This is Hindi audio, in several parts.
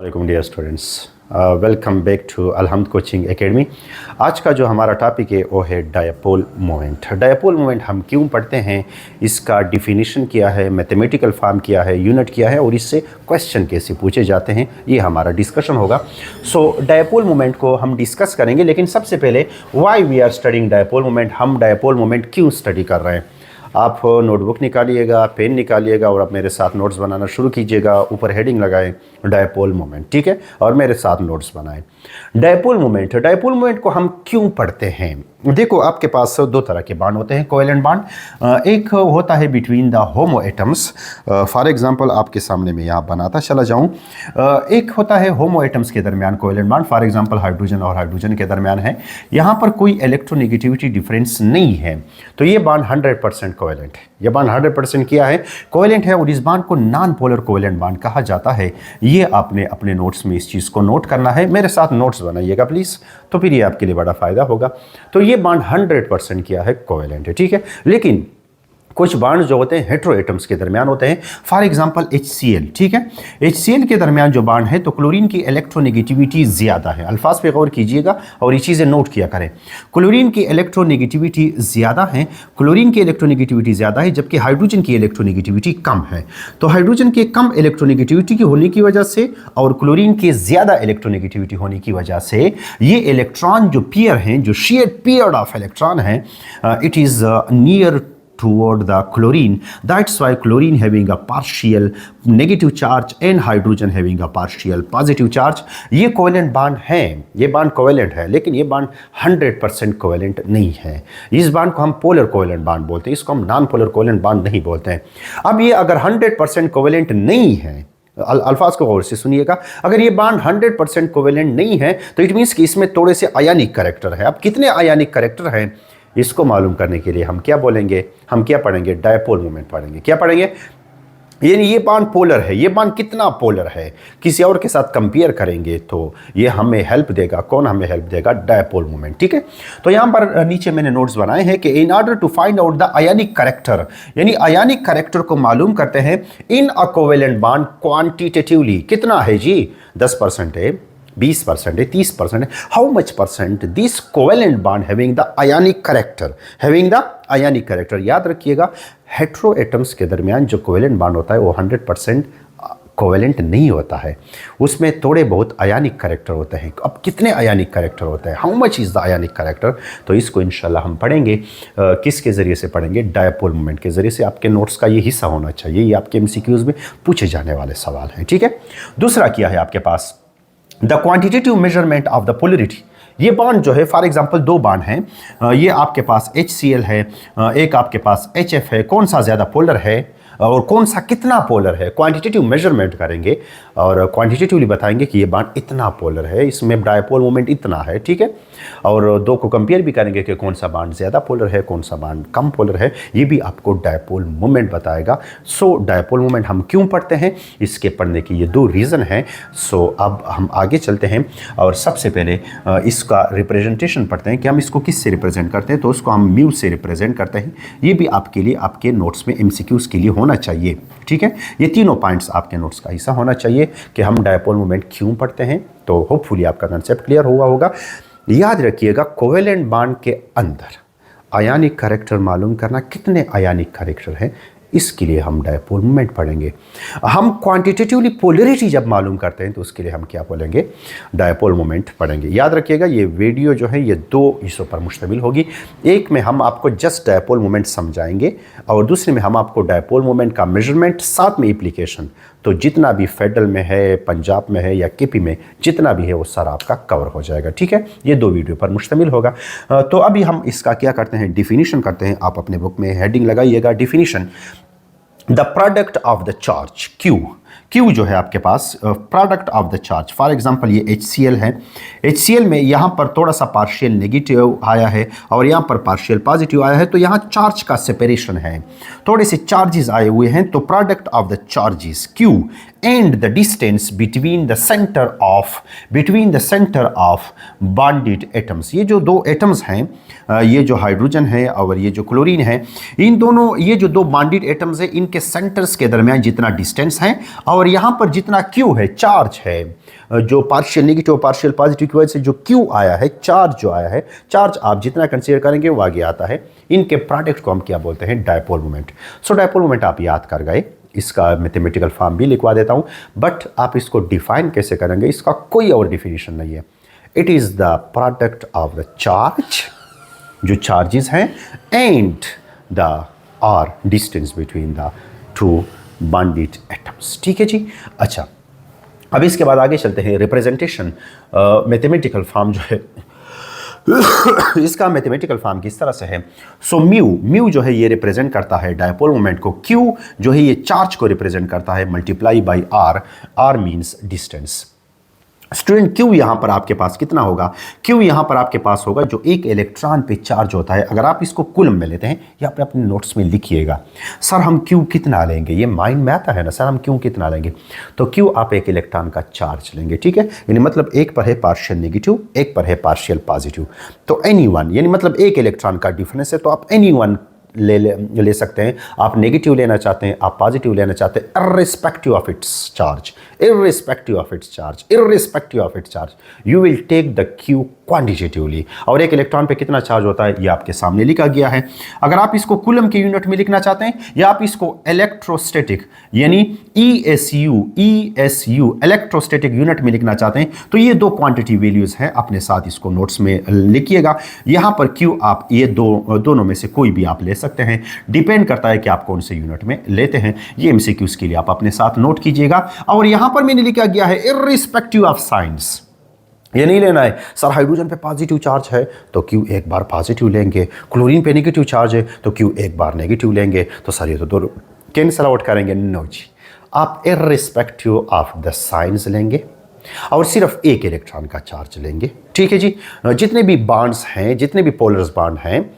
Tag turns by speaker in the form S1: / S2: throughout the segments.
S1: वालेकुम dear students, welcome back to Alhamd coaching academy. आज का जो हमारा टॉपिक है वो है डायपोल मोमेंट। डायपोल मोमेंट हम क्यों पढ़ते हैं, इसका डिफिनीशन क्या है, मैथमेटिकल फॉर्म क्या है, यूनिट क्या है और इससे क्वेश्चन कैसे पूछे जाते हैं, ये हमारा डिस्कशन होगा। सो डायपोल मोमेंट को हम डिस्कस करेंगे, लेकिन सबसे पहले why we are studying dipole moment, हम डायपोल मोमेंट क्यों स्टडी कर रहे हैं। आप नोटबुक निकालिएगा, पेन निकालिएगा और आप मेरे साथ नोट्स बनाना शुरू कीजिएगा। ऊपर हेडिंग लगाएं डायपोल मोमेंट, ठीक है, और मेरे साथ नोट्स बनाएं। डायपोल मोमेंट को हम क्यों पढ़ते हैं। देखो, आपके पास दो तरह के बांड होते हैं, कोवेलेंट बांड। एक होता है between the homo atoms. For example आपके सामने मैं यहाँ बनाता चला जाऊँ। एक होता है होमो एटम्स के दरमियान covalent bond, for example hydrogen और हाइड्रोजन के दरमियान है। यहाँ पर कोई इलेक्ट्रोनेगेटिविटी डिफरेंस नहीं है, तो ये बांड 100% कोवेलेंट है। ये बांड 100% क्या है, कोवेलेंट है, और इस बांड को नॉन पोलर कोवेलेंट बांड कहा जाता है। ये आपने अपने नोट्स में इस चीज़ को नोट करना है। मेरे साथ नोट्स बनाइएगा प्लीज़, तो फिर ये आपके लिए बड़ा फ़ायदा होगा। तो ये बांड 100% क्या है, कोवेलेंट है, ठीक है। लेकिन कुछ बांड जो होते हैं हेटेरो एटम्स के दरमियान होते हैं। फॉर एग्जांपल HCl, ठीक है। HCl के दरमियान जो बांड है, तो क्लोरीन की इलेक्ट्रोनेगेटिविटी ज़्यादा है। अल्फाज पे गौर कीजिएगा और ये चीज़ें नोट किया करें। क्लोरीन की इलेक्ट्रोनेगेटिविटी ज़्यादा है, क्लोरीन की इलेक्ट्रोनेगेटिविटी ज़्यादा है, जबकि हाइड्रोजन की इलेक्ट्रोनेगेटिविटी कम है। तो हाइड्रोजन के कम इलेक्ट्रोनेगेटिविटी की होने की वजह से और क्लोरीन के ज़्यादा इलेक्ट्रोनेगेटिविटी होने की वजह से ये इलेक्ट्रॉन जो पेयर हैं, जो शेयर्ड पेयर ऑफ इलेक्ट्रॉन है, it is near toward the chlorine. That's why chlorine having a partial negative charge and hydrogen having a partial positive charge. ये कोवेलेंट बांड है, ये बांड कोवेलेंट है, लेकिन ये बांड 100% कोवेलेंट नहीं है। इस बांड को हम पोलर कोवेलेंट बांड बोलते हैं, इसको हम नॉन पोलर कोवेलेंट बांड नहीं बोलते हैं। अब ये अगर 100% कोवेलेंट नहीं है, अल्फाज को गौर से सुनिएगा, अगर ये बांड 100% कोवेलेंट नहीं है तो इट मीन्स कि इसमें थोड़े से आयनिक कैरेक्टर है। अब कितने आयनिक कैरेक्टर हैं, इसको मालूम करने के लिए हम क्या बोलेंगे, हम क्या पढ़ेंगे, डायपोल मोमेंट पढ़ेंगे। क्या पढ़ेंगे, यानी ये बांड पोलर है, ये बांड कितना पोलर है, किसी और के साथ कंपेयर करेंगे तो ये हमें हेल्प देगा। कौन हमें हेल्प देगा, डायपोल मोमेंट, ठीक है। तो यहाँ पर नीचे मैंने नोट्स बनाए हैं कि in order to find out the ionic character, यानी आयनिक कैरेक्टर को मालूम करते हैं in a covalent bond quantitatively. कितना है जी, 10% है, 20% है, 30% है। How much percent this covalent bond having the ionic character, having the ionic character. याद रखिएगा, हेटेरो एटम्स के दरमियान जो कोवेलेंट बांड होता है वो 100% कोवेलेंट नहीं होता है, उसमें थोड़े बहुत आयनिक कैरेक्टर होते हैं। अब कितने आयनिक कैरेक्टर होते हैं, how much is the ionic character, तो इसको इंशाल्लाह हम पढ़ेंगे। किसके ज़रिए से पढ़ेंगे, डायपोल मोमेंट के ज़रिए से। आपके नोट्स का ये हिस्सा होना चाहिए, ये आपके MCQs में पूछे जाने वाले सवाल हैं, ठीक है। दूसरा क्या है आपके पास, the quantitative measurement of the polarity. ये बांड जो है, फॉर एग्जांपल दो बांड हैं, ये आपके पास HCl है, एक आपके पास HF है। कौन सा ज़्यादा पोलर है और कौन सा कितना पोलर है, क्वांटिटेटिव मेजरमेंट करेंगे और क्वांटिटेटिवली बताएंगे कि ये बांड इतना पोलर है, इसमें डायपोल मोमेंट इतना है, ठीक है। और दो को कंपेयर भी करेंगे कि कौन सा बांड ज़्यादा पोलर है, कौन सा बांड कम पोलर है, ये भी आपको डायपोल मोमेंट बताएगा। सो डायपोल मोमेंट हम क्यों पढ़ते हैं, इसके पढ़ने की ये दो रीज़न हैं। सो अब हम आगे चलते हैं और सबसे पहले इसका रिप्रेजेंटेशन पढ़ते हैं कि हम इसको किस से रिप्रेजेंट करते हैं। तो उसको हम म्यू से रिप्रेजेंट करते हैं। ये भी आपके लिए आपके नोट्स में MCQs के लिए होना चाहिए, ठीक है। ये तीनों पॉइंट्स आपके नोट्स का हिस्सा होना चाहिए कि हम डायपोल मोमेंट क्यों पढ़ते हैं। तो होपफुली आपका कंसेप्ट क्लियर हुआ होगा। याद रखिएगा, कोवेलेंट बांड के अंदर आयनिक कैरेक्टर मालूम करना, कितने आयनिक कैरेक्टर हैं, इसके लिए हम डायपोल मोमेंट पढ़ेंगे। हम क्वांटिटेटिवली पोलरिटी जब मालूम करते हैं तो उसके लिए हम क्या बोलेंगे, डायपोल मोमेंट पढ़ेंगे। याद रखिएगा, ये वीडियो जो है ये दो हिस्सों पर मुश्तमिल होगी। एक में हम आपको जस्ट डायपोल मोमेंट समझाएंगे और दूसरे में हम आपको डायपोल मोमेंट का मेजरमेंट, साथ में एप्लीकेशन, तो जितना भी फेडरल में है, पंजाब में है या KP में जितना भी है वो सारा आपका कवर हो जाएगा, ठीक है। ये दो वीडियो पर मुश्तमिल होगा। तो अभी हम इसका क्या करते हैं, डिफिनीशन करते हैं। आप अपने बुक में हेडिंग लगाइएगा, definition, the product of the charge Q जो है आपके पास, product of the charge. For example ये HCl है, HCl में यहाँ पर थोड़ा सा पार्शियल नेगेटिव आया है और यहाँ पर पार्शियल पॉजिटिव आया है, तो यहाँ चार्ज का सेपरेशन है, थोड़े से चार्जेस आए हुए हैं। तो product of the charges Q and the distance between the centre of bonded atoms. ये जो दो एटम्स हैं, ये जो हाइड्रोजन है और ये जो क्लोरीन है, इन दोनों, ये जो दो बॉन्डेड एटम्स हैं, इनके सेंटर्स के दरमियान जितना डिस्टेंस है और और यहाँ पर जितना Q है, चार्ज है, जो पार्शियल नेगेटिव पार्शियल पॉजिटिव की वजह से जो Q आया है, चार्ज जो आया है, चार्ज आप जितना कंसीडर करेंगे वो आगे आता है। इनके प्रोडक्ट को हम क्या बोलते हैं? Dipole moment. So dipole moment आप याद कर गए, इसका मैथमेटिकल फॉर्म भी लिखवा देता हूँ, बट आप इसको डिफाइन कैसे करेंगे, इसका कोई और डिफिनीशन नहीं है। It is the product of the charge, जो चार्जेस हैं, and the r distance between the two bonded atoms. ठीक है जी। अच्छा, अब इसके बाद आगे चलते हैं। रिप्रेजेंटेशन मैथमेटिकल फॉर्म जो है इसका मैथमेटिकल फॉर्म किस तरह से है? सो म्यू जो है ये रिप्रेजेंट करता है डायपोल मोमेंट को, क्यू जो है ये चार्ज को रिप्रेजेंट करता है, multiply by r means distance. Student q यहाँ पर आपके पास कितना होगा? क्यू यहाँ पर आपके पास होगा जो एक इलेक्ट्रॉन पे चार्ज होता है। अगर आप इसको कूलम में लेते हैं, या आप अपने नोट्स में लिखिएगा, सर हम क्यू कितना लेंगे, ये माइंड में आता है ना, सर हम क्यू कितना लेंगे, तो क्यू आप एक इलेक्ट्रॉन का चार्ज लेंगे। ठीक है, यानी मतलब एक पर है पार्शियल नेगेटिव, एक पर है पार्शियल पॉजिटिव, तो एनी वन, यानी मतलब एक इलेक्ट्रॉन का डिफरेंस है, तो आप एनी वन ले सकते हैं। आप नेगेटिव लेना चाहते हैं, आप पॉजिटिव लेना चाहते हैं, irrespective of its charge, irrespective of its charge, irrespective of its charge, you will take the q quantitatively. और एक इलेक्ट्रॉन पे कितना चार्ज होता है ये आपके सामने लिखा गया है। अगर आप इसको कूलम के यूनिट में लिखना चाहते हैं, या आप इसको इलेक्ट्रोस्टैटिक यानी ESU इलेक्ट्रोस्टैटिक यूनिट में लिखना चाहते हैं, तो ये दो क्वांटिटी वैल्यूज हैं, अपने साथ इसको नोट्स में लिखिएगा। यहाँ पर क्यू आप ये दोनों में से कोई भी आप ले सकते हैं, डिपेंड करता है कि आप कौन से यूनिट में लेते हैं। ये MCQs के लिए आप अपने साथ नोट कीजिएगा। और यहां पर मैंने लिखा गया है इर्रिस्पेक्टिव ऑफ साइंस, ये नहीं लेना है सर हाइड्रोजन पे पॉजिटिव चार्ज है तो क्यू एक बार पॉजिटिव लेंगे, क्लोरीन पे नेगेटिव चार्ज है तो क्यू एक बार नेगेटिव लेंगे, तो सर ये तो दो कैंसल आउट करेंगे। नो जी, आप इर्रिस्पेक्टिव ऑफ द साइंस लेंगे और सिर्फ एक इलेक्ट्रॉन का चार्ज लेंगे। ठीक है जी। जितने भी बॉन्ड्स हैं, जितने भी पोलर्स बॉन्ड हैं,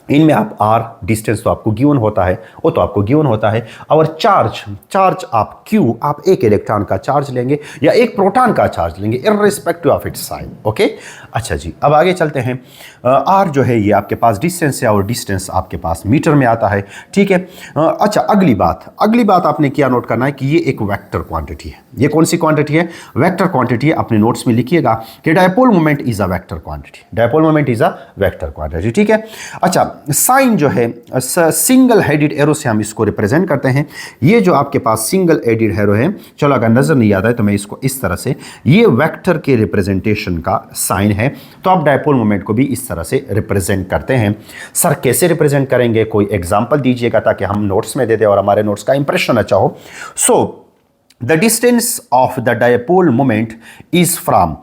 S1: इनमें आप आर डिस्टेंस तो आपको गिवन होता है, वो तो आपको गिवन होता है, और चार्ज आप क्यू, आप एक इलेक्ट्रॉन का चार्ज लेंगे या एक प्रोटॉन का चार्ज लेंगे, irrespective of its sign. Okay, अच्छा जी, अब आगे चलते हैं। आर जो है ये आपके पास डिस्टेंस है, और डिस्टेंस आपके पास मीटर में आता है। ठीक है। अच्छा, अगली बात आपने क्या नोट करना है कि ये एक वेक्टर क्वांटिटी है। ये कौन सी क्वांटिटी है? वेक्टर क्वांटिटी है। अपने नोट्स में लिखिएगा कि dipole moment is a vector quantity, dipole moment is a vector quantity. ठीक है। अच्छा, साइन जो है सिंगल हेडेड एरो से हम इसको रिप्रेजेंट करते हैं। ये जो आपके पास सिंगल हेडेड एरो है, चलो अगर नजर नहीं आता है तो मैं इसको इस तरह से, ये वेक्टर के रिप्रेजेंटेशन का साइन है, तो आप डायपोल मोमेंट को भी इस तरह से रिप्रेजेंट करते हैं। सर कैसे रिप्रेजेंट करेंगे, कोई एग्जांपल दीजिएगा ताकि हम नोट्स में दे दें और हमारे नोट्स का इंप्रेशन अच्छा हो। सो the distance of the dipole moment is from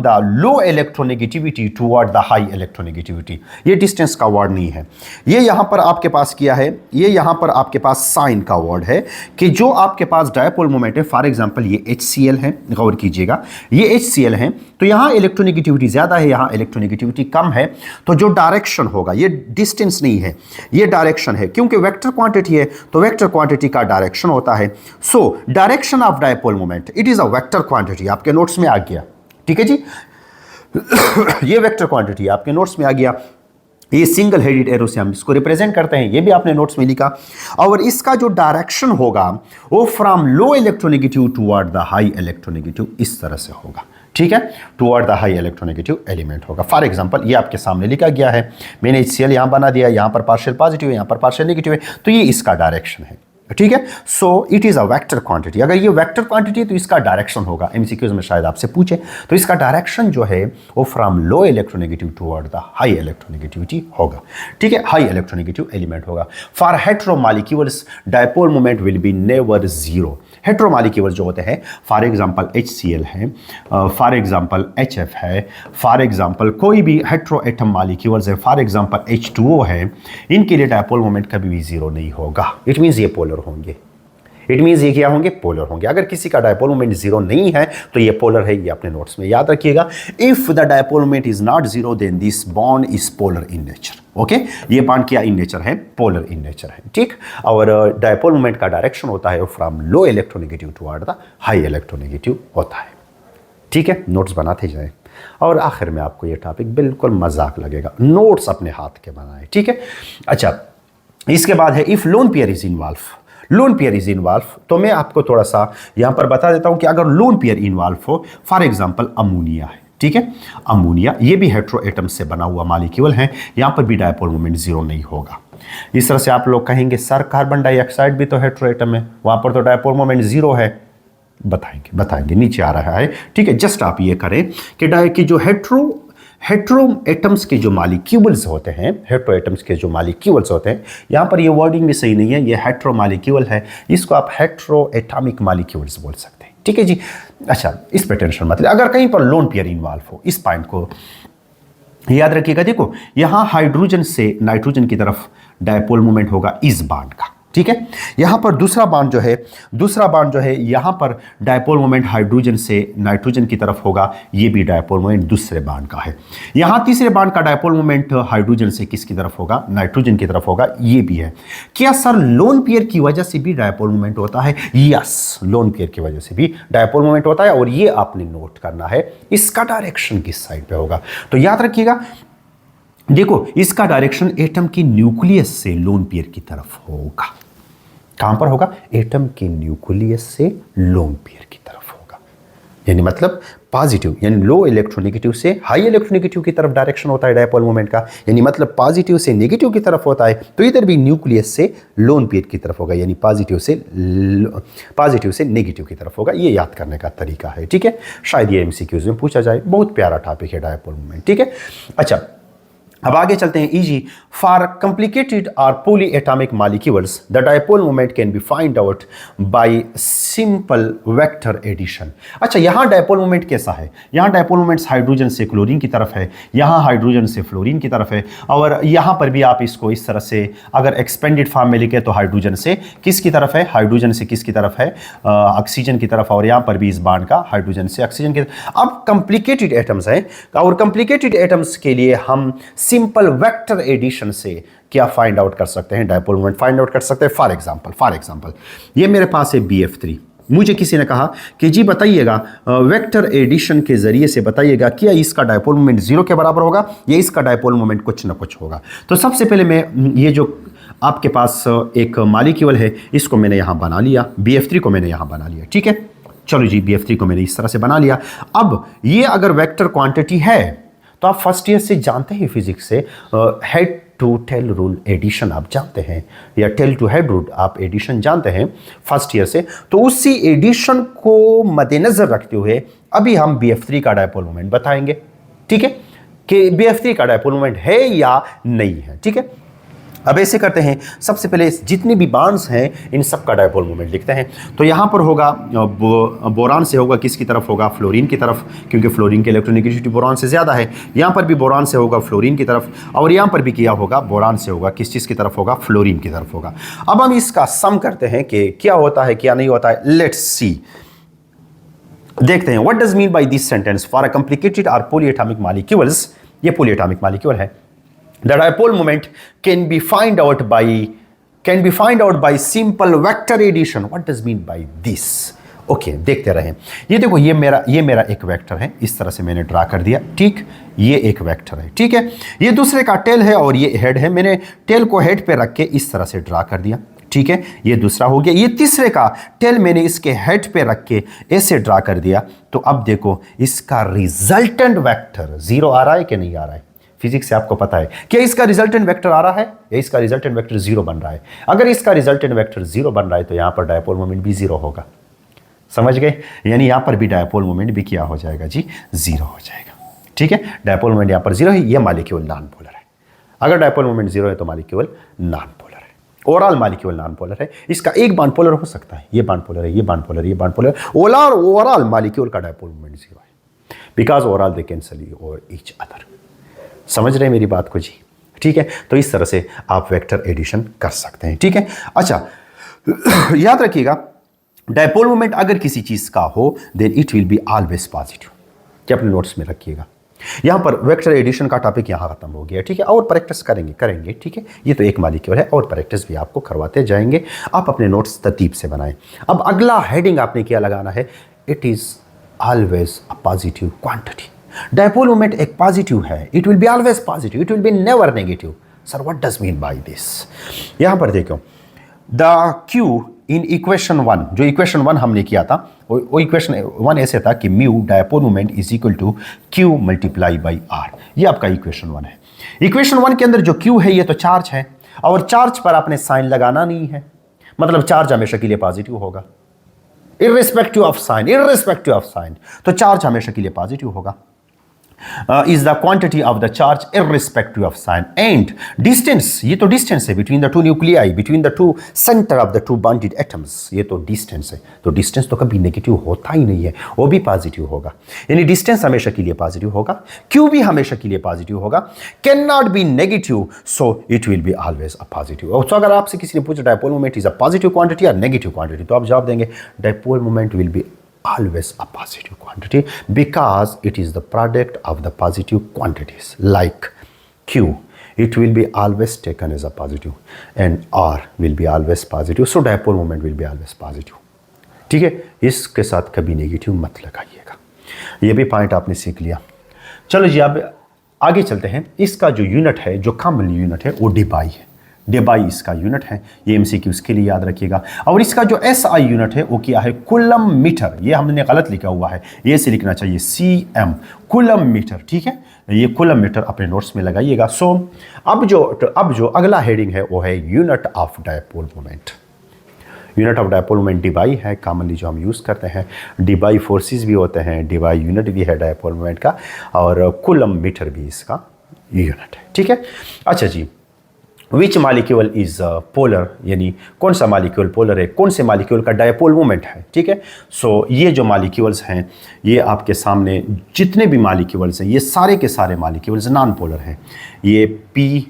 S1: the low electronegativity toward the high electronegativity। ये distance का वर्ड नहीं है, ये यहाँ पर आपके पास किया है, ये यहाँ पर आपके पास साइन का वर्ड है कि जो आपके पास डायपोल मोमेंट है, फॉर एग्जांपल ये HCl है, गौर कीजिएगा ये HCl है, तो यहाँ इलेक्ट्रोनेगेटिविटी ज़्यादा है, यहाँ इलेक्ट्रोनेगेटिविटी कम है, तो जो डायरेक्शन होगा, ये डिस्टेंस नहीं है, ये डायरेक्शन है, क्योंकि वेक्टर क्वांटिटी है तो वेक्टर क्वांटिटी का डायरेक्शन होता है। So direction of dipole moment it is a vector quantity, आपके नोट्स में आ गया। ठीक है जी। ये वेक्टर क्वांटिटी आपके नोट्स में आ गया। ये सिंगल हेडेड एरो से हम इसको रिप्रेजेंट करते हैं, ये भी आपने नोट्स में लिखा। और इसका जो डायरेक्शन होगा वो from low electronegative toward the high electronegative, इस तरह से होगा। ठीक है, toward the high electronegative element होगा। फॉर एग्जांपल ये आपके सामने लिखा गया है, मैंने HCl यहाँ बना दिया, यहाँ पर पार्शियल पॉजिटिव है, यहाँ पर पार्शियल नेगेटिव है, तो ये इसका डायरेक्शन है। ठीक है। So it is a vector quantity. अगर ये वेक्टर क्वांटिटी है तो इसका डायरेक्शन होगा, MCQs में शायद आपसे पूछे, तो इसका डायरेक्शन जो है वो from low electronegative toward the high electronegativity होगा। ठीक है, हाई इलेक्ट्रोनेगेटिव एलिमेंट होगा। For heteromolecules dipole moment will be never zero. Heteromolecules जो होते हैं, फॉर एग्जांपल HCl है, फॉर एग्जांपल HF है, फॉर एग्जांपल कोई भी हेटेरो एटम मॉलिक्यूल्स है, फॉर एग्जांपल H2O है, इनके लिए डायपोल मोमेंट कभी भी जीरो नहीं होगा। इट मींस ये पोलर होंगे, इट मींस ये क्या होंगे, पोलर होंगे। अगर किसी का डायपोल मोमेंट जीरो नहीं है तो ये पोलर है, ये अपने नोट्स में याद रखिएगा। If the dipole moment is not zero then this bond is polar in nature. Okay, ये बॉन्ड क्या इन नेचर है, पोलर इन नेचर है। ठीक। और डायपोल मोमेंट का डायरेक्शन होता है from low electronegative toward the high electronegative होता है। ठीक है, नोट्स बनाते जाएं और आखिर में आपको ये टॉपिक बिल्कुल मजाक लगेगा, नोट्स अपने हाथ के बनाएं। ठीक है। अच्छा, इसके बाद है if lone pair is involve. Lone pair is involve, तो मैं आपको थोड़ा सा यहां पर बता देता हूं कि अगर लोन पेयर इन्वॉल्व हो, फॉर एग्जांपल अमोनिया है, ठीक है, अमोनिया ये भी हेट्रो एटम से बना हुआ मॉलिक्यूल है, यहां पर भी डायपोल मोमेंट जीरो नहीं होगा। इस तरह से आप लोग कहेंगे सर कार्बन डाइऑक्साइड भी तो हेट्रो एटम है, वहां पर तो डायपोल मोमेंट जीरो है। बताएंगे नीचे आ रहा है, ठीक है। जस्ट आप ये करें कि जो हेट्रो एटम्स के जो मॉलिक्यूल्स होते हैं, हेट्रो एटम्स के जो मॉलिक्यूल्स होते हैं, यहां पर ये वर्डिंग भी सही नहीं है, ये हेट्रो मॉलिक्यूल है, इसको आप हेट्रो एटॉमिक मॉलिक्यूल्स बोल सकते हैं, ठीक है जी। अच्छा, इस पे टेंशन मत ले। अगर कहीं पर लोन पेयर इन्वॉल्व हो, इस पॉइंट को याद रखिएगा। देखो यहां हाइड्रोजन से नाइट्रोजन की तरफ डायपोल मोमेंट होगा इस बॉन्ड का, ठीक है। यहां पर दूसरा बॉन्ड जो है यहां पर डायपोल मोमेंट हाइड्रोजन से नाइट्रोजन की तरफ होगा, ये भी डायपोल मोमेंट दूसरे बॉन्ड का है। यहां तीसरे बॉन्ड का डायपोल मोमेंट हाइड्रोजन से किसकी तरफ होगा, नाइट्रोजन की तरफ होगा, ये भी है। क्या सर लोन पेयर की वजह से भी डायपोल मोमेंट होता है? यस, लोन पेयर की वजह से भी डायपोल मोमेंट होता है, और ये आपने नोट करना है, इसका डायरेक्शन किस साइड पे होगा। तो याद रखिएगा, देखो इसका डायरेक्शन एटम की न्यूक्लियस से लोन पेयर की तरफ होगा। कहां पर होगा? एटम के न्यूक्लियस से लोन पेयर की तरफ होगा, यानी मतलब पॉजिटिव, यानी लो इलेक्ट्रोनेगेटिव से हाई इलेक्ट्रोनेगेटिव की तरफ डायरेक्शन होता है डायपोल मोमेंट का, यानी मतलब पॉजिटिव से नेगेटिव की तरफ होता है, तो इधर भी न्यूक्लियस से लोन पेयर की तरफ होगा, यानी पॉजिटिव से नेगेटिव की तरफ होगा। ये याद करने का तरीका है, ठीक है। शायद ये एमसीक्यूज में पूछा जाए, बहुत प्यारा टॉपिक है डायपोल मोमेंट, ठीक है। अच्छा, अब आगे चलते हैं। इजी फॉर कॉम्प्लिकेटेड और poly atomic molecules the dipole moment can be find out by simple vector addition. अच्छा, यहां डायपोल मोमेंट कैसा है? यहां डायपोल मोमेंट्स हाइड्रोजन से क्लोरीन की तरफ है, यहां हाइड्रोजन से फ्लोरीन की तरफ है, और यहां पर भी आप इसको इस तरह से अगर एक्सपेंडेड फॉर्म में लिखे तो हाइड्रोजन से किसकी तरफ है? हाइड्रोजन से किसकी तरफ है? ऑक्सीजन की तरफ, और यहां पर भी इस बॉन्ड का हाइड्रोजन से ऑक्सीजन की तरफ। अब कॉम्प्लिकेटेड एटम्स हैं, और कॉम्प्लिकेटेड एटम्स के लिए हम सिंपल वेक्टर एडिशन से क्या फाइंड आउट कर सकते हैं? डायपोल मोमेंट फाइंड आउट कर सकते हैं। फॉर एग्जांपल ये मेरे पास है BF3, मुझे किसी ने कहा कि जी बताइएगा वेक्टर एडिशन के जरिए से बताइएगा क्या इसका डायपोल मोमेंट जीरो के बराबर होगा या इसका डायपोल मोमेंट कुछ ना कुछ होगा। तो सबसे पहले मैं ये जो आपके पास एक मॉलिक्यूल है, इसको मैंने यहां बना लिया, BF3 को मैंने यहां बना लिया, ठीक है। चलो जी, BF3 को मैंने इस तरह से बना लिया। अब ये अगर वेक्टर क्वांटिटी है तो आप फर्स्ट ईयर से जानते हैं फिजिक्स से, head to tail rule addition आप जानते हैं, या टेल टू हेड रूल आप एडिशन जानते हैं फर्स्ट ईयर से। तो उसी एडिशन को मद्देनजर रखते हुए अभी हम BF3 का डायपोल मोमेंट बताएंगे, ठीक है, कि BF3 का डायपोल मोमेंट है या नहीं है, ठीक है। अब ऐसे करते हैं, सबसे पहले जितने भी बॉन्ड्स हैं इन सब का डायपोल मोमेंट लिखते हैं। तो यहाँ पर होगा बोरान से होगा किसकी तरफ होगा? फ्लोरीन की तरफ, क्योंकि फ्लोरीन की इलेक्ट्रोनेगेटिविटी बोरान से ज़्यादा है। यहाँ पर भी बोरान से होगा फ्लोरीन की तरफ, और यहाँ पर भी किया होगा बोरान से होगा किस चीज़ की तरफ होगा? फ्लोरीन की तरफ होगा। अब हम इसका सम करते हैं कि क्या होता है क्या नहीं होता है। लेट्स सी, देखते हैं what does mean by this sentence for a complicated और पॉलीएटॉमिक मॉलिक्यूल्स। ये पॉलीएटॉमिक मॉलिक्यूल है। The dipole moment can be find out by simple vector addition. What does mean by this? Okay, देखते रहें। ये देखो, ये मेरा एक वेक्टर है, इस तरह से मैंने ड्रा कर दिया, ठीक। ये एक वेक्टर है, ठीक है। ये दूसरे का टेल है और ये हेड है, मैंने टेल को हेड पे रख के इस तरह से ड्रा कर दिया, ठीक है। ये दूसरा हो गया। ये तीसरे का टेल मैंने इसके हेड पे रख के ऐसे ड्रा कर दिया। तो अब देखो इसका रिजल्टेंट वेक्टर जीरो आ रहा है कि नहीं आ रहा है? फिजिक्स से आपको पता है क्या इसका रिजल्टेंट वेक्टर आ रहा है या इसका रिजल्टेंट वेक्टर जीरो बन रहा है? अगर इसका रिजल्टेंट वेक्टर जीरो बन रहा है तो यहां पर डायपोल मोमेंट भी जीरो होगा, समझ गए? यानी यहां पर भी डायपोल मोमेंट भी क्या हो जाएगा जी? जीरो हो जाएगा, ठीक है। डायपोल मोमेंट यहां पर जीरो है, यह मॉलिक्यूल नॉन पोलर है। अगर डायपोल मोमेंट जीरो है तो मॉलिक्यूल नॉन पोलर है, ओवरऑल मॉलिक्यूल नॉन पोलर है। इसका एक बॉन्ड पोलर हो सकता है, ये बॉन्ड पोलर है, ये बॉन्ड पोलर, ये बॉन्ड पोलर, ओवरऑल मॉलिक्यूल का डायपोल मोमेंट जीरो है, because overall they cancel over each other. समझ रहे हैं मेरी बात को जी? ठीक है। तो इस तरह से आप वेक्टर एडिशन कर सकते हैं, ठीक है। अच्छा, याद रखिएगा डायपोल मोमेंट अगर किसी चीज का हो then it will be always positive. क्या अपने नोट्स में रखिएगा। यहां पर वेक्टर एडिशन का टॉपिक यहां खत्म हो गया, ठीक है। और प्रैक्टिस करेंगे, ठीक है। ये तो एक मॉलिक्यूल है और प्रैक्टिस भी आपको करवाते जाएंगे। आप अपने नोट्स तरतीब से बनाएं। अब अगला हेडिंग आपने क्या लगाना है? It is always a positive quantity. Dipole moment एक पॉजिटिव है, it will be always positive, it will be never negative. Sir what does mean by this? यहां पर देखो, द Q इन इक्वेशन 1, जो इक्वेशन 1 हमने किया था वो इक्वेशन 1 ऐसे था कि mu dipole moment is equal to q multiply by r. ये आपका इक्वेशन 1 है। इक्वेशन 1 के अंदर जो क्यू है ये तो चार्ज है, और चार्ज पर आपने साइन लगाना नहीं है, मतलब चार्ज हमेशा के लिए पॉजिटिव होगा इररिस्पेक्टिव ऑफ साइन, तो चार्ज हमेशा के लिए पॉजिटिव होगा। Is the quantity of the charge irrespective of sign, and distance, ये तो distance है between the two nuclei, between the two center of the two bonded atoms, ये तो distance है। तो distance तो कभी नेगेटिव होता ही नहीं है, वो भी पॉजिटिव होगा, यानी distance हमेशा के लिए पॉजिटिव होगा, Q भी हमेशा के लिए पॉजिटिव होगा, cannot be negative, so it will be always a positive। तो अगर आपसे किसी ने पूछा dipole moment is a positive quantity या नेगेटिव क्वांटिटी, तो आप जवाब देंगे dipole moment will B always a positive quantity because it is the product of the positive quantities like Q. It will be always taken as a positive and R will be always positive. So dipole moment will be always positive. ठीक है, इसके साथ कभी नेगेटिव मत लगाइएगा। ये भी पॉइंट आपने सीख लिया। चलो जी, अब आगे चलते हैं। इसका जो यूनिट है, जो कॉमन यूनिट है, वो डेबाई है। डेबाई इसका यूनिट है, ये एमसीक्यू उसके लिए याद रखिएगा। और इसका जो एसआई यूनिट है वो क्या है? Coulomb metre. ये हमने गलत लिखा हुआ है, ये से लिखना चाहिए सीएम, कूलम मीटर। ठीक है, ये कूलम मीटर अपने नोट्स में लगाइएगा। सो अब जो अगला हेडिंग है वो है unit of dipole moment. Unit of dipole moment debye है, कॉमनली जो हम यूज़ करते हैं। डीबाई फोर्सेस भी होते हैं, डीबाई यूनिट भी है डायपोल मोमेंट का, और कूलम मीटर भी इसका यूनिट है। ठीक है, अच्छा जी, विच मालिक्यूल इज पोलर, यानी कौन सा मालिक्यूल पोलर है, कौन से मालिक्यूल का डायपोल मोमेंट है। ठीक है, सो ये जो मालिक्यूल्स हैं, ये आपके सामने जितने भी मालिक्यूल्स हैं, ये सारे के सारे मालिक्यूल्स नॉन पोलर हैं। ये P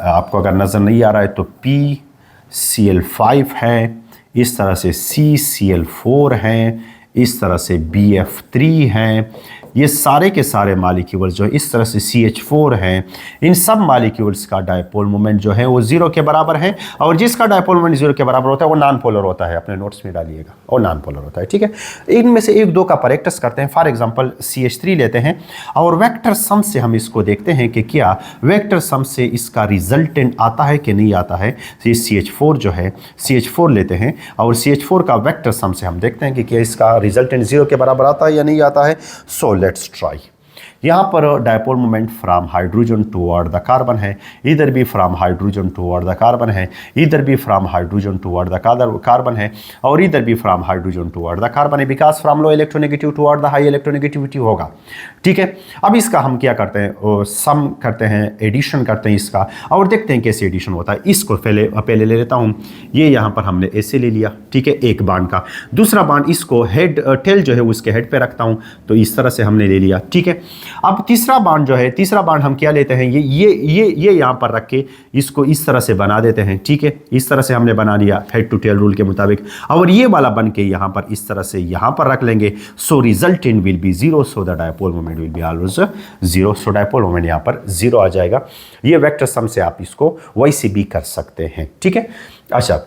S1: आपको अगर नज़र नहीं आ रहा है तो PCl5 है, इस तरह से CCl4 हैं, इस तरह से BF3 हैं। ये सारे के सारे मालिक्यूल्स जो इस तरह से CH4 हैं, इन सब मालिक्यूल्स का डायपोल मोमेंट जो है वो 0 के बराबर है, और जिसका डायपोल मोमेंट 0 के बराबर होता है वो नॉन पोलर होता है। अपने नोट्स में डालिएगा, और नॉन पोलर होता है। ठीक है, इनमें से एक दो का प्रैक्टिस करते हैं। फॉर एग्जांपल CH3 लेते हैं, और वेक्टर सम से हम इसको देखते हैं कि क्या वेक्टर सम से इसका रिजल्टेंट आता है कि नहीं आता है। तो ये CH4 जो है, CH4 लेते हैं, और CH4 का वेक्टर सम से हम देखते हैं कि क्या इसका रिजल्टेंट 0 के बराबर आता है या नहीं आता है। So let's try. यहाँ पर dipole moment from hydrogen toward the carbon है, इधर भी from hydrogen toward the carbon है, इधर भी from hydrogen toward the carbon है, और इधर भी from hydrogen toward the carbon है, because from low electronegative toward the high electronegativity होगा। ठीक है, अब इसका हम क्या करते हैं, सम करते हैं, एडिशन करते हैं इसका, और देखते हैं कैसे एडिशन होता है। इसको पहले ले लेता हूँ, ये यहाँ पर हमने ऐसे ले लिया। ठीक है, एक बांड का, दूसरा बांड इसको हेड टेल जो है उसके हेड पे रखता हूँ, तो इस तरह से हमने ले लिया। ठीक है, अब तीसरा बांड जो है, तीसरा बांड हम क्या लेते हैं, ये यहाँ पर रख के इसको इस तरह से बना देते हैं। ठीक है, इस तरह से हमने बना लिया हेड टू टेल रूल के मुताबिक, और ये वाला बन के यहाँ पर इस तरह से यहाँ पर रख लेंगे। So resultant will be 0, so the dipole moment will be always 0। So dipole moment यहाँ पर 0 आ जाएगा। ये वेक्टर सम से आप इसको वैसे भी कर सकते हैं। ठीक है, अच्छा,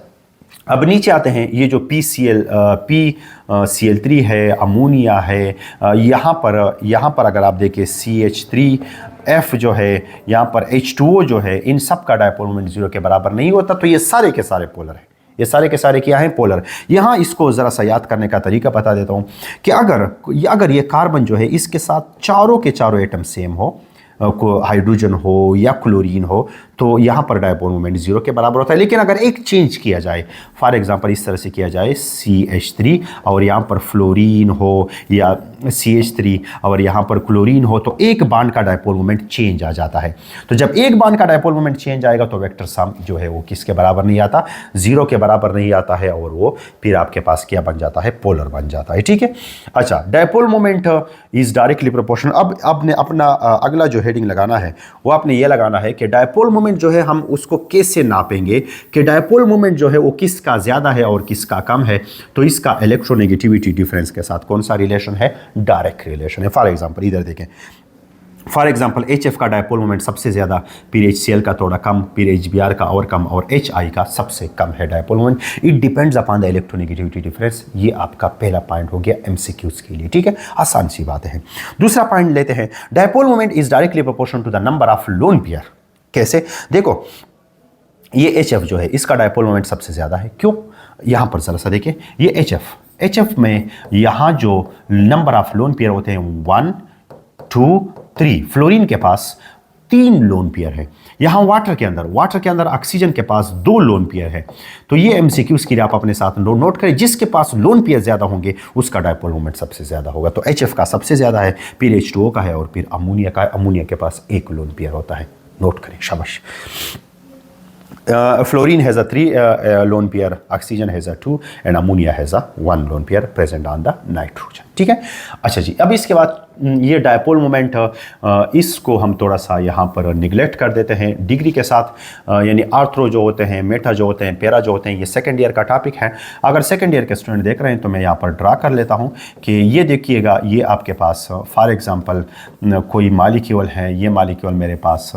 S1: अब नीचे आते हैं। ये जो PCl3 है, अमोनिया है, यहाँ पर अगर आप देखें CH3F जो है, यहाँ पर H2O जो है, इन सब का डायपोल मोमेंट 0 के बराबर नहीं होता। तो ये सारे के सारे पोलर हैं, ये सारे के सारे क्या हैं, पोलर। यहाँ इसको ज़रा सा याद करने का तरीका बता देता हूँ कि अगर ये कार्बन जो है, इसके साथ चारों के चारों एटम सेम हो, हाइड्रोजन हो या क्लोरीन हो, तो यहाँ पर डायपोल मोमेंट 0 के बराबर होता है। लेकिन अगर एक चेंज किया जाए, फॉर एग्जांपल इस तरह से किया जाए CH3 और यहाँ पर फ्लोरीन हो, या CH3 और यहाँ पर क्लोरीन हो, तो एक बांड का डायपोल मोमेंट चेंज आ जाता है। तो जब एक बांड का डायपोल मोमेंट चेंज आएगा तो वेक्टर सम जो है वो किसके बराबर नहीं आता, 0 के बराबर नहीं आता है, और वो फिर आपके पास क्या बन जाता है, पोलर बन जाता है। ठीक है, अच्छा, dipole moment is directly proportional. अब आपने अपना अगला जो हेडिंग लगाना है वो आपने ये लगाना है कि डायपोल मोमेंट जो है हम उसको कैसे नापेंगे, कि डायपोल मोमेंट जो है वो किसका ज़्यादा है और किसका कम है। तो इसका इलेक्ट्रोनेगेटिविटी डिफरेंस के साथ कौन सा रिलेशन है, डायरेक्ट रिलेशन है। फॉर एग्जांपल इधर देखें, फॉर एग्जांपल HF का डायपोल मोमेंट सबसे ज़्यादा, फिर HCl का थोड़ा कम, फिर HBr का और कम, और HI का सबसे कम है dipole moment. It depends upon the electronegativity difference. ये आपका पहला पॉइंट हो गया MCQs के लिए। ठीक है, आसान सी बात है। दूसरा पॉइंट लेते हैं, dipole moment is directly proportional to the number of lone pair. कैसे, देखो ये HF जो है, इसका डायपोल मोमेंट सबसे ज़्यादा है। क्यों? यहाँ पर ज़रा सा देखिए, ये एच एफ में यहाँ जो नंबर ऑफ लोन पेयर होते हैं 1 2 3, फ्लोरीन के पास 3 लोन पेयर है। यहाँ वाटर के अंदर ऑक्सीजन के पास 2 लोन पेयर है। तो ये एमसीक्यूज के लिए आप अपने साथ नोट करें, जिसके पास लोन पेयर ज़्यादा होंगे उसका डायपोल मोमेंट सबसे ज़्यादा होगा। तो HF का सबसे ज़्यादा है, फिर H2O का है और फिर अमोनिया का है। अमोनिया के पास 1 लोन पेयर होता है, नोट करें, शाबाश। Fluorine has a 3 lone pair, oxygen has a 2 and ammonia has a 1 lone pair present on the nitrogen। ठीक है। अच्छा जी, अब इसके बाद ये डायपोल मोमेंट इसको हम थोड़ा सा यहाँ पर निगलेक्ट कर देते हैं डिग्री के साथ, यानी आर्थ्रो जो होते हैं, मेटा जो होते हैं, पैरा जो होते हैं, ये सेकंड ईयर का टॉपिक है। अगर सेकंड ईयर के स्टूडेंट देख रहे हैं तो मैं यहाँ पर ड्रा कर लेता हूँ कि ये देखिएगा, ये आपके पास फॉर एग्ज़ाम्पल कोई मालिक्यूल है, ये मालिक्यूल मेरे पास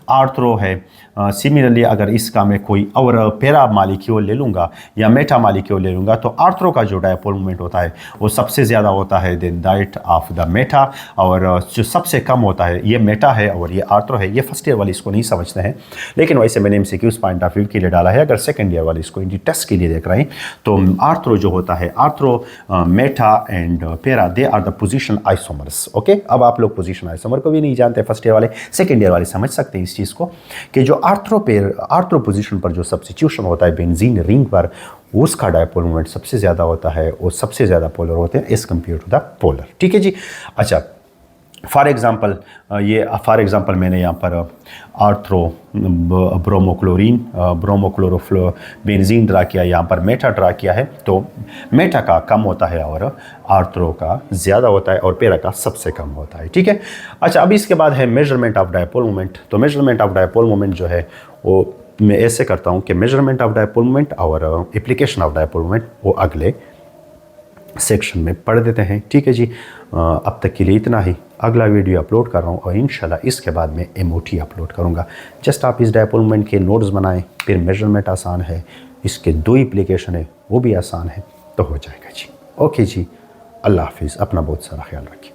S1: आर्थ्रो है। सिमिलरली अगर इसका मैं कोई और पैरा मालिक्यूल ले लूँगा या मेटा मालिक्यूल ले लूँगा तो आर्थ्रो का जो डायपोल मोमेंट होता है वो सबसे ज़्यादा होता है then that of the meta, और जो सबसे कम होता है ये मेटा है और ये आर्थ्रो है। ये फर्स्ट ईयर वाले इसको नहीं समझते हैं, लेकिन वैसे मैंने एमसीक्यूज़ पॉइंट ऑफ व्यू के लिए डाला है। अगर सेकंड ईयर वाले इसको इन टेस्ट के लिए देख रहे हैं तो आर्थ्रो जो होता है, ortho, meta and para, they are the position isomers. Okay, अब आप लोग पोजिशन आइसोमर को भी नहीं जानते फर्स्ट ईयर वाले, सेकेंड ईयर वाले समझ सकते हैं इस चीज़ को कि जो आर्थ्रो पोजीशन पर जो सब्स्टिट्यूशन होता है बेंजीन रिंग पर, उसका डायपोल मोमेंट सबसे ज़्यादा होता है और सबसे ज़्यादा पोलर होते हैं as compared to the polar. ठीक है जी। अच्छा, फॉर एग्ज़ाम्पल मैंने यहाँ पर आर्थ्रो ब्रोमोक्लोरीन बेंजीन ड्रा किया, यहाँ पर मेटा ड्रा किया है। तो मेटा का कम होता है और आर्थ्रो का ज़्यादा होता है और पैरा का सबसे कम होता है। ठीक है। अच्छा, अब इसके बाद है मेजरमेंट ऑफ डायपोल मोमेंट। तो मेजरमेंट ऑफ डायपोल मोमेंट जो है वो मैं ऐसे करता हूँ कि मेजरमेंट ऑफ डायपोल मोमेंट और एप्लीकेशन ऑफ डायपोल मोमेंट वो अगले सेक्शन में पढ़ देते हैं। ठीक है जी। अब तक के लिए इतना ही। अगला वीडियो अपलोड कर रहा हूँ और इंशाल्लाह इसके बाद मैं MOT अपलोड करूँगा। जस्ट आप इस डायपोल मोमेंट के नोट्स बनाएं, फिर मेजरमेंट आसान है, इसके 2 एप्लीकेशन है वो भी आसान है, तो हो जाएगा जी। ओके जी, अल्लाह हाफिज़, अपना बहुत सारा ख्याल रखिए।